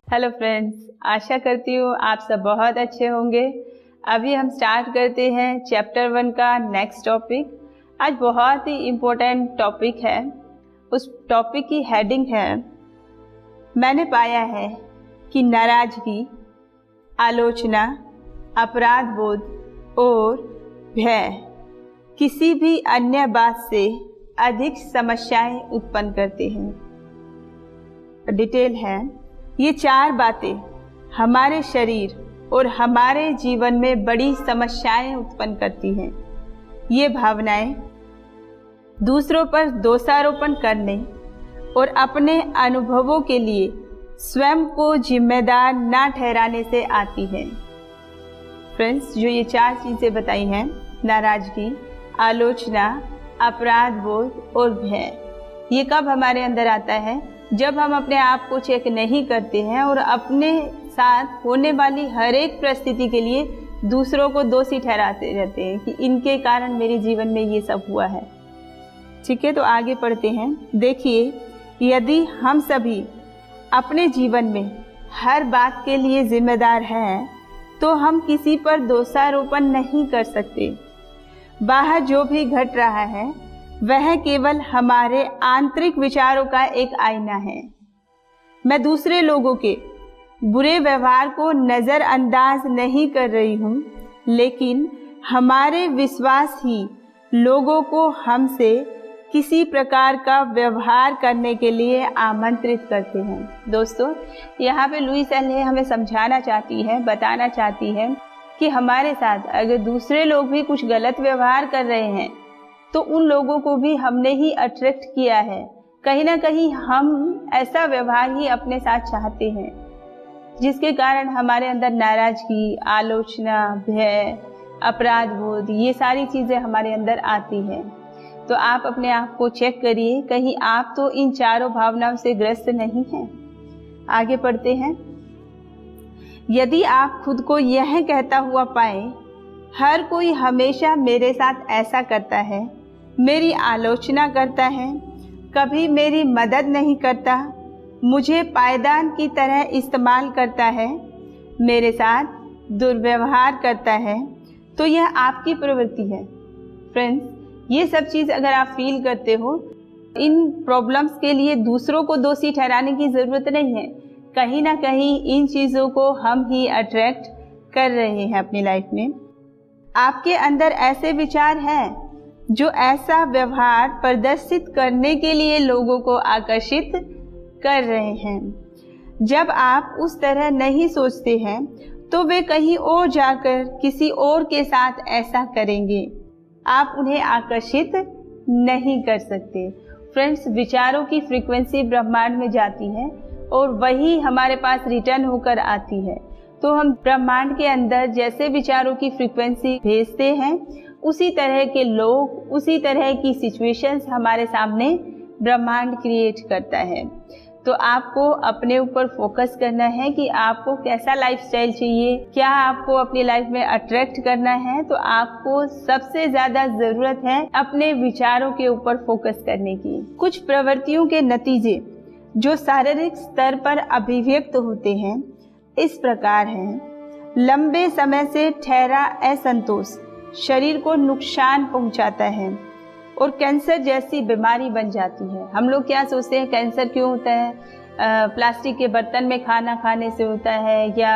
Hello friends, आशा करती हूँ आप सब बहुत अच्छे होंगे। अभी हम स्टार्ट करते हैं चैप्टर 1 का नेक्स्ट टॉपिक। आज बहुत ही इम्पोर्टेंट टॉपिक है। उस टॉपिक की हेडिंग है, मैंने पाया है कि नाराजगी, आलोचना, अपराध बोध और भय किसी भी अन्य बात से अधिक समस्याएं उत्पन्न करते हैं। डिटेल है, ये 4 बातें हमारे शरीर और हमारे जीवन में बड़ी समस्याएं उत्पन्न करती हैं। ये भावनाएं दूसरों पर दोषारोपण करने और अपने अनुभवों के लिए स्वयं को जिम्मेदार ना ठहराने से आती हैं। फ्रेंड्स, जो ये 4 चीज़ें बताई हैं, नाराजगी, आलोचना, अपराध बोध और भय, ये कब हमारे अंदर आता है? जब हम अपने आप को चेक नहीं करते हैं और अपने साथ होने वाली हर एक परिस्थिति के लिए दूसरों को दोषी ठहराते रहते हैं कि इनके कारण मेरे जीवन में ये सब हुआ है। ठीक है, तो आगे पढ़ते हैं। देखिए, यदि हम सभी अपने जीवन में हर बात के लिए जिम्मेदार हैं तो हम किसी पर दोषारोपण नहीं कर सकते। बाहर जो भी घट रहा है वह केवल हमारे आंतरिक विचारों का एक आईना है। मैं दूसरे लोगों के बुरे व्यवहार को नज़रअंदाज नहीं कर रही हूँ, लेकिन हमारे विश्वास ही लोगों को हमसे किसी प्रकार का व्यवहार करने के लिए आमंत्रित करते हैं। दोस्तों, यहाँ पे लुईस एल हमें समझाना चाहती है, बताना चाहती है कि हमारे साथ अगर दूसरे लोग भी कुछ गलत व्यवहार कर रहे हैं तो उन लोगों को भी हमने ही अट्रैक्ट किया है। कहीं ना कहीं हम ऐसा व्यवहार ही अपने साथ चाहते हैं, जिसके कारण हमारे अंदर नाराजगी, आलोचना, भय, अपराध बोध, ये सारी चीज़ें हमारे अंदर आती हैं। तो आप अपने आप को चेक करिए, कहीं आप तो इन 4 भावनाओं से ग्रस्त नहीं हैं। आगे पढ़ते हैं। यदि आप खुद को यह कहता हुआ पाए, हर कोई हमेशा मेरे साथ ऐसा करता है, मेरी आलोचना करता है, कभी मेरी मदद नहीं करता, मुझे पायदान की तरह इस्तेमाल करता है, मेरे साथ दुर्व्यवहार करता है, तो यह आपकी प्रवृत्ति है। फ्रेंड्स, ये सब चीज़ अगर आप फील करते हो, इन प्रॉब्लम्स के लिए दूसरों को दोषी ठहराने की ज़रूरत नहीं है। कहीं ना कहीं इन चीज़ों को हम ही अट्रैक्ट कर रहे हैं अपनी लाइफ में। आपके अंदर ऐसे विचार हैं जो ऐसा व्यवहार प्रदर्शित करने के लिए लोगों को आकर्षित कर रहे हैं। जब आप उस तरह नहीं सोचते हैं तो वे कहीं और जाकर किसी और के साथ ऐसा करेंगे। आप उन्हें आकर्षित नहीं कर सकते। फ्रेंड्स, विचारों की फ्रीक्वेंसी ब्रह्मांड में जाती है और वही हमारे पास रिटर्न होकर आती है। तो हम ब्रह्मांड के अंदर जैसे विचारों की फ्रीक्वेंसी भेजते हैं, उसी तरह के लोग, उसी तरह की सिचुएशंस हमारे सामने ब्रह्मांड क्रिएट करता है। तो आपको अपने ऊपर फोकस करना है कि आपको कैसा लाइफस्टाइल चाहिए, क्या आपको अपनी लाइफ में अट्रैक्ट करना है। तो आपको सबसे ज़्यादा ज़रूरत है अपने विचारों के ऊपर फोकस करने की। कुछ प्रवृत्तियों के नतीजे जो शारीरिक स्तर पर अभिव्यक्त होते हैं इस प्रकार हैं। लंबे समय से ठहरा असंतोष शरीर को नुकसान पहुंचाता है और कैंसर जैसी बीमारी बन जाती है। हम लोग क्या सोचते हैं, कैंसर क्यों होता है? प्लास्टिक के बर्तन में खाना खाने से होता है, या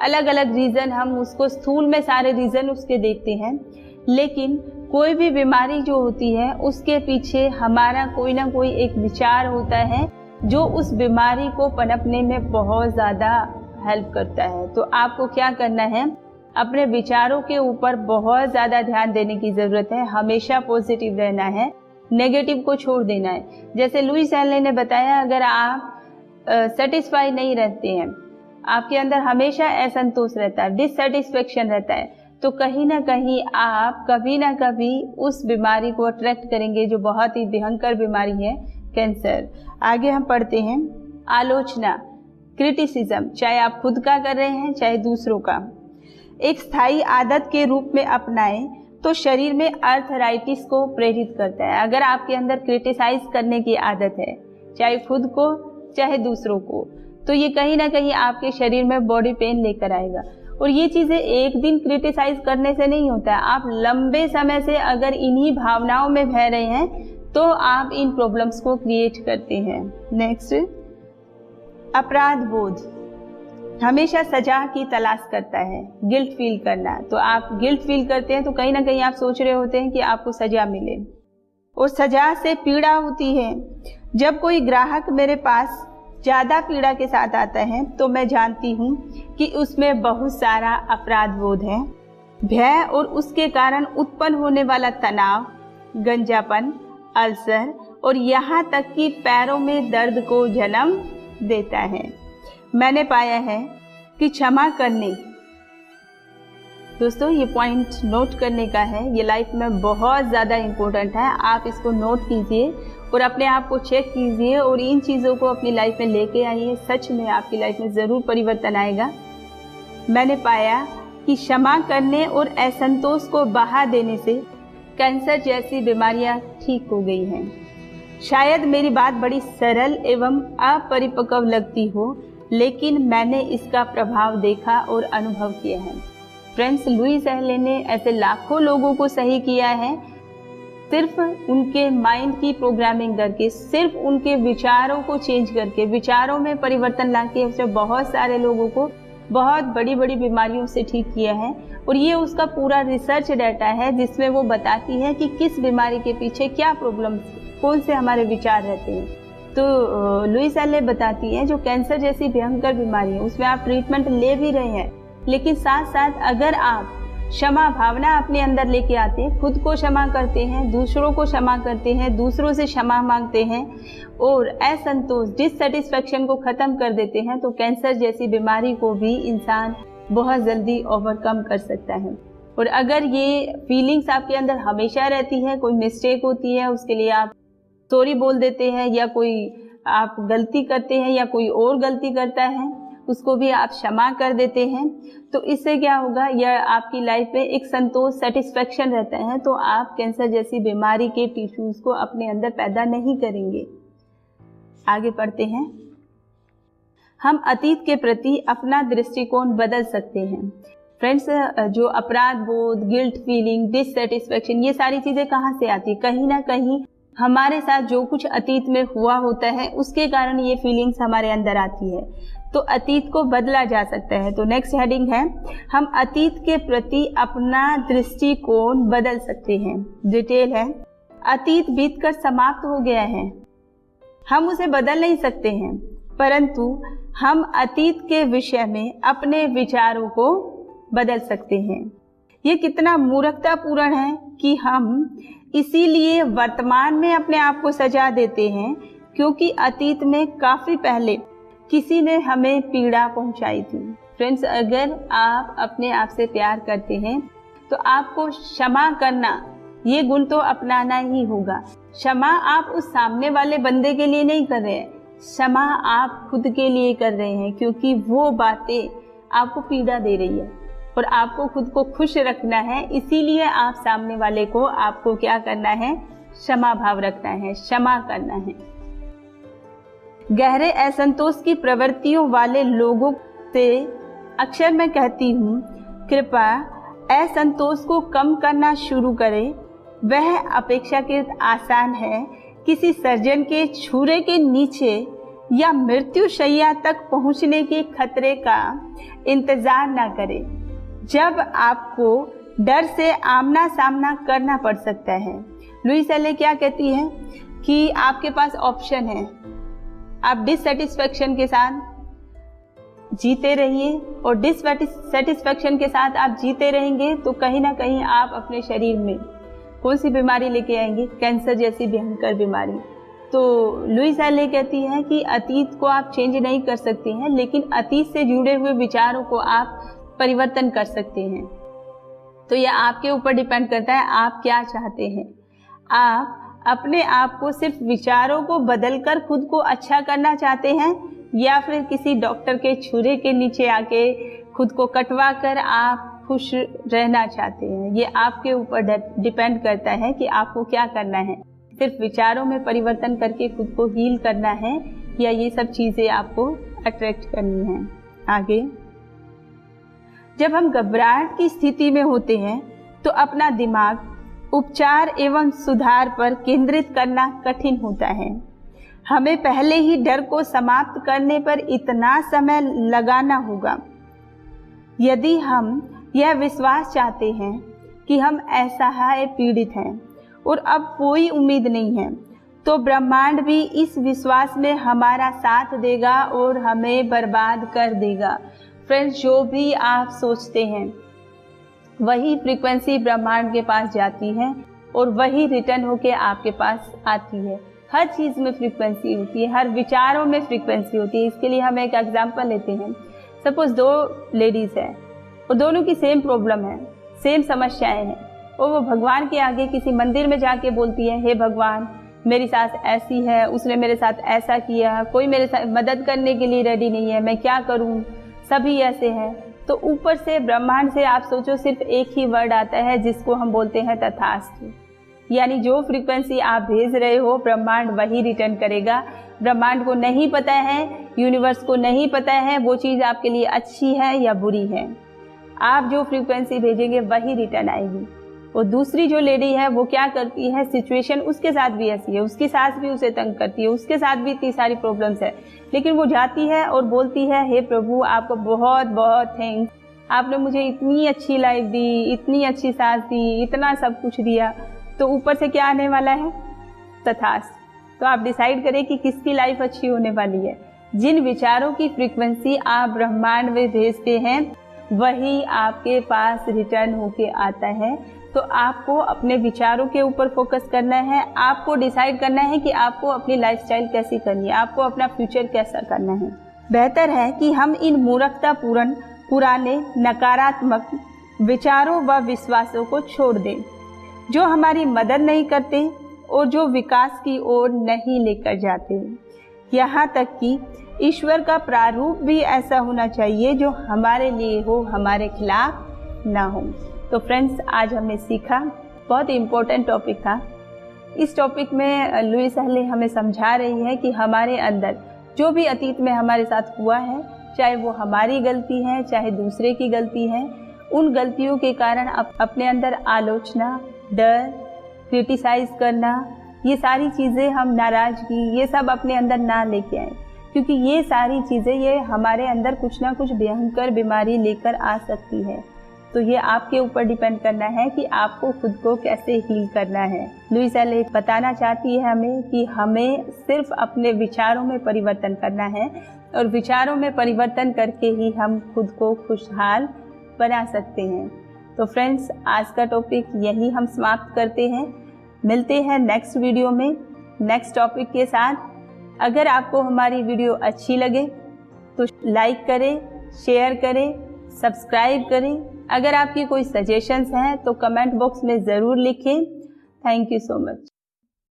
अलग अलग रीज़न, हम उसको स्थूल में सारे रीज़न उसके देखते हैं। लेकिन कोई भी बीमारी जो होती है उसके पीछे हमारा कोई ना कोई एक विचार होता है जो उस बीमारी को पनपने में बहुत ज़्यादा हेल्प करता है। तो आपको क्या करना है, अपने विचारों के ऊपर बहुत ज़्यादा ध्यान देने की ज़रूरत है। हमेशा पॉजिटिव रहना है, नेगेटिव को छोड़ देना है। जैसे लुईस एल ने बताया, अगर आप सेटिस्फाई नहीं रहते हैं, आपके अंदर हमेशा असंतोष रहता है, डिससेटिस्फेक्शन रहता है, तो कहीं ना कहीं आप कभी ना कभी उस बीमारी को अट्रैक्ट करेंगे जो बहुत ही भयंकर बीमारी है, कैंसर। आगे हम पढ़ते हैं। आलोचना, क्रिटिसिज्म, चाहे आप खुद का कर रहे हैं चाहे दूसरों का, एक स्थायी आदत के रूप में अपनाएं तो शरीर में अर्थराइटिस को प्रेरित करता है। अगर आपके अंदर क्रिटिसाइज करने की आदत है, चाहे खुद को चाहे दूसरों को, तो ये कहीं ना कहीं आपके शरीर में बॉडी पेन लेकर आएगा। और ये चीज़ें एक दिन क्रिटिसाइज करने से नहीं होता है। आप लंबे समय से अगर इन्हीं भावनाओं में बह रहे हैं तो आप इन प्रॉब्लम्स को क्रिएट करते हैं। नेक्स्ट, अपराध बोध हमेशा सजा की तलाश करता है, गिल्ट फील करना। तो आप गिल्ट फील करते हैं तो कहीं ना कहीं आप सोच रहे होते हैं कि आपको सजा मिले, और सजा से पीड़ा होती है। जब कोई ग्राहक मेरे पास ज़्यादा पीड़ा के साथ आता है तो मैं जानती हूँ कि उसमें बहुत सारा अपराध बोध है। भय और उसके कारण उत्पन्न होने वाला तनाव, गंजापन, अल्सर और यहाँ तक कि पैरों में दर्द को जन्म देता है। मैंने पाया है कि क्षमा करने, दोस्तों ये पॉइंट नोट करने का है, ये लाइफ में बहुत ज़्यादा इम्पोर्टेंट है। आप इसको नोट कीजिए और अपने आप को चेक कीजिए और इन चीज़ों को अपनी लाइफ में लेके आइए। सच में आपकी लाइफ में ज़रूर परिवर्तन आएगा। मैंने पाया कि क्षमा करने और असंतोष को बहा देने से कैंसर जैसी बीमारियां ठीक हो गई हैं। शायद मेरी बात बड़ी सरल एवं अपरिपक्व लगती हो, लेकिन मैंने इसका प्रभाव देखा और अनुभव किया है। फ्रेंड्स, लुईस एहले ने ऐसे लाखों लोगों को सही किया है, सिर्फ उनके माइंड की प्रोग्रामिंग करके, सिर्फ उनके विचारों को चेंज करके, विचारों में परिवर्तन लाके उसने बहुत सारे लोगों को बहुत बड़ी बड़ी बीमारियों से ठीक किया है। और ये उसका पूरा रिसर्च डाटा है जिसमें वो बताती है कि किस बीमारी के पीछे क्या प्रॉब्लम, कौन से हमारे विचार रहते हैं। तो लुईस एहले बताती है जो कैंसर जैसी भयंकर बीमारी है उसमें आप ट्रीटमेंट ले भी रहे हैं, लेकिन साथ साथ अगर आप क्षमा भावना अपने अंदर लेके आते हैं, खुद को क्षमा करते हैं, दूसरों को क्षमा करते हैं, दूसरों से क्षमा मांगते हैं और असंतोष, डिससेटिस्फैक्शन को ख़त्म कर देते हैं, तो कैंसर जैसी बीमारी को भी इंसान बहुत जल्दी ओवरकम कर सकता है। और अगर ये फीलिंग्स आपके अंदर हमेशा रहती है, कोई मिस्टेक होती है उसके लिए आप सॉरी बोल देते हैं, या कोई आप गलती करते हैं या कोई और गलती करता है उसको भी आप क्षमा कर देते हैं, तो इससे क्या होगा, यह आपकी लाइफ में एक संतोष, सेटिस्फेक्शन रहता है। तो आप कैंसर जैसी बीमारी के टिश्यूज़ को अपने अंदर पैदा नहीं करेंगे। आगे पढ़ते हैं। हम अतीत के प्रति अपना दृष्टिकोण बदल सकते हैं। फ्रेंड्स, जो अपराध बोध, गिल्ट फीलिंग, डिससेटिस्फेक्शन, ये सारी चीज़ें कहाँ से आती है? कहीं ना कहीं हमारे साथ जो कुछ अतीत में हुआ होता है उसके कारण ये फीलिंग्स हमारे अंदर आती है। तो अतीत को बदला जा सकता है। तो नेक्स्ट हेडिंग है, हम अतीत के प्रति अपना दृष्टिकोण बदल सकते हैं। डिटेल है, अतीत बीतकर समाप्त हो गया है, हम उसे बदल नहीं सकते हैं, परंतु हम अतीत के विषय में अपने विचारों को बदल सकते हैं। ये कितना मूर्खतापूर्ण है कि हम इसीलिए वर्तमान में अपने आप को सजा देते हैं क्योंकि अतीत में काफ़ी पहले किसी ने हमें पीड़ा पहुंचाई थी। फ्रेंड्स, अगर आप अपने आप से प्यार करते हैं तो आपको क्षमा करना, ये गुण तो अपनाना ही होगा। क्षमा आप उस सामने वाले बंदे के लिए नहीं कर रहे हैं, क्षमा आप खुद के लिए कर रहे हैं, क्योंकि वो बातें आपको पीड़ा दे रही है और आपको खुद को खुश रखना है। इसीलिए आप सामने वाले को, आपको क्या करना है, क्षमा भाव रखना है, क्षमा करना है। गहरे असंतोष की प्रवृत्तियों वाले लोगों से अक्सर मैं कहती हूँ, कृपया असंतोष को कम करना शुरू करें। वह अपेक्षाकृत आसान है। किसी सर्जन के छुरे के नीचे या मृत्युशैया तक पहुँचने के खतरे का इंतजार न करें जब आपको डर से आमना सामना करना पड़ सकता है। लुईस एहले क्या कहती है कि आपके पास ऑप्शन है, आप डिससेटिस्फैक्शन के साथ जीते रहिए और डिससेटिस्फैक्शन के साथ आप जीते रहेंगे तो कहीं ना कहीं आप अपने शरीर में कौन सी बीमारी लेके आएंगे, कैंसर जैसी भयंकर बीमारी। तो लुईस एहले कहती है कि अतीत को आप चेंज नहीं कर सकते हैं, लेकिन अतीत से जुड़े हुए विचारों को आप परिवर्तन कर सकते हैं। तो यह आपके ऊपर डिपेंड करता है, आप क्या चाहते हैं। आप अपने आप को सिर्फ विचारों को बदलकर खुद को अच्छा करना चाहते हैं, या फिर किसी डॉक्टर के छुरे के नीचे आके खुद को कटवा कर आप खुश रहना चाहते हैं। ये आपके ऊपर डिपेंड करता है कि आपको क्या करना है। सिर्फ विचारों में परिवर्तन करके खुद को हील करना है, या ये सब चीज़ें आपको अट्रैक्ट करनी है। आगे, जब हम घबराहट की स्थिति में होते हैं तो अपना दिमाग उपचार एवं सुधार पर केंद्रित करना कठिन होता है। हमें पहले ही डर को समाप्त करने पर इतना समय लगाना होगा। यदि हम यह विश्वास चाहते हैं कि हम असहाय पीड़ित हैं और अब कोई उम्मीद नहीं है, तो ब्रह्मांड भी इस विश्वास में हमारा साथ देगा और हमें बर्बाद कर देगा। फ्रेंड्स, जो भी आप सोचते हैं वही फ्रीक्वेंसी ब्रह्मांड के पास जाती है और वही रिटर्न होके आपके पास आती है। हर चीज़ में फ्रीक्वेंसी होती है, हर विचारों में फ्रीक्वेंसी होती है। इसके लिए हम एक एग्जांपल लेते हैं। सपोज 2 लेडीज़ हैं और दोनों की सेम प्रॉब्लम है, सेम समस्याएं हैं, और वो भगवान के आगे किसी मंदिर में जाके बोलती है, हे भगवान, मेरी सास ऐसी है, उसने मेरे साथ ऐसा किया, कोई मेरे साथ मदद करने के लिए रेडी नहीं है, मैं क्या करूं, सभी ऐसे हैं। तो ऊपर से ब्रह्मांड से आप सोचो सिर्फ एक ही वर्ड आता है जिसको हम बोलते हैं तथास्तु। यानी जो फ्रीक्वेंसी आप भेज रहे हो ब्रह्मांड वही रिटर्न करेगा। ब्रह्मांड को नहीं पता है, यूनिवर्स को नहीं पता है वो चीज़ आपके लिए अच्छी है या बुरी है। आप जो फ्रीक्वेंसी भेजेंगे वही रिटर्न आएगी। और दूसरी जो लेडी है वो क्या करती है, सिचुएशन उसके साथ भी ऐसी है, उसकी सास भी उसे तंग करती है, उसके साथ भी इतनी सारी प्रॉब्लम्स है, लेकिन वो जाती है और बोलती है, हे प्रभु आपको बहुत बहुत थैंक्स, आपने मुझे इतनी अच्छी लाइफ दी, इतनी अच्छी सास दी, इतना सब कुछ दिया। तो ऊपर से क्या आने वाला है, तथास्तु। तो आप डिसाइड करें कि किसकी लाइफ अच्छी होने वाली है। जिन विचारों की फ्रीक्वेंसी आप ब्रह्मांड में भेजते हैं वही आपके पास रिटर्न होके आता है। तो आपको अपने विचारों के ऊपर फोकस करना है, आपको डिसाइड करना है कि आपको अपनी लाइफस्टाइल कैसी करनी है, आपको अपना फ्यूचर कैसा करना है। बेहतर है कि हम इन मूर्खतापूर्ण पुराने नकारात्मक विचारों व विश्वासों को छोड़ दें जो हमारी मदद नहीं करते और जो विकास की ओर नहीं लेकर जाते। यहाँ तक कि ईश्वर का प्रारूप भी ऐसा होना चाहिए जो हमारे लिए हो, हमारे खिलाफ ना हो। तो फ्रेंड्स, आज हमने सीखा, बहुत ही इम्पोर्टेंट टॉपिक था। इस टॉपिक में लुईस हेले हमें समझा रही है कि हमारे अंदर जो भी अतीत में हमारे साथ हुआ है, चाहे वो हमारी गलती है चाहे दूसरे की गलती है, उन गलतियों के कारण अपने अंदर आलोचना, डर, क्रिटिसाइज करना, ये सारी चीज़ें, हम नाराज़गी, ये सब अपने अंदर ना लेके आए, क्योंकि ये सारी चीज़ें ये हमारे अंदर कुछ ना कुछ भयंकर बीमारी लेकर आ सकती है। तो ये आपके ऊपर डिपेंड करना है कि आपको खुद को कैसे हील करना है। लुईस हेले बताना चाहती है हमें कि हमें सिर्फ अपने विचारों में परिवर्तन करना है और विचारों में परिवर्तन करके ही हम खुद को खुशहाल बना सकते हैं। तो फ्रेंड्स, आज का टॉपिक यही हम समाप्त करते हैं। मिलते हैं नेक्स्ट वीडियो में नेक्स्ट टॉपिक के साथ। अगर आपको हमारी वीडियो अच्छी लगे तो लाइक करें, शेयर करें, सब्सक्राइब करें। अगर आपकी कोई सजेशंस हैं तो कमेंट बॉक्स में ज़रूर लिखें। Thank you so much.